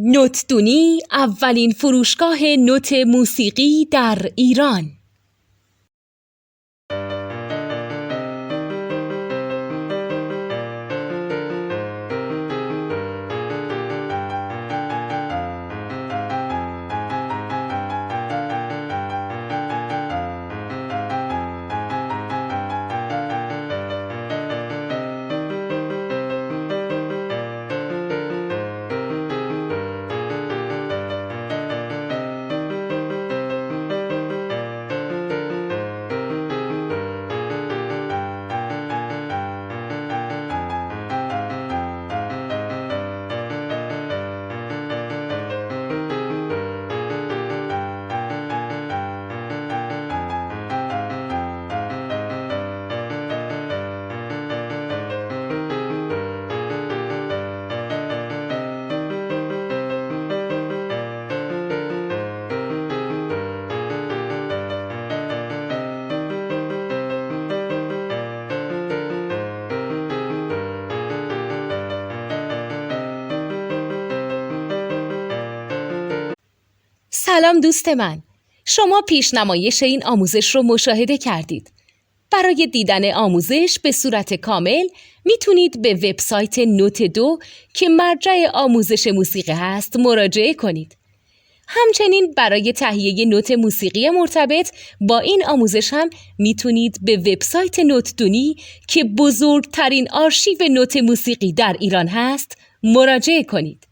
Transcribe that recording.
نوتدونی اولین فروشگاه نوت موسیقی در ایران. سلام دوست من، شما پیشنمایش این آموزش رو مشاهده کردید. برای دیدن آموزش به صورت کامل میتونید به وبسایت نوت2 که مرجع آموزش موسیقی هست مراجعه کنید. همچنین برای تهیه نوت موسیقی مرتبط با این آموزش هم میتونید به وبسایت نوتدونی که بزرگترین آرشیو نوت موسیقی در ایران هست مراجعه کنید.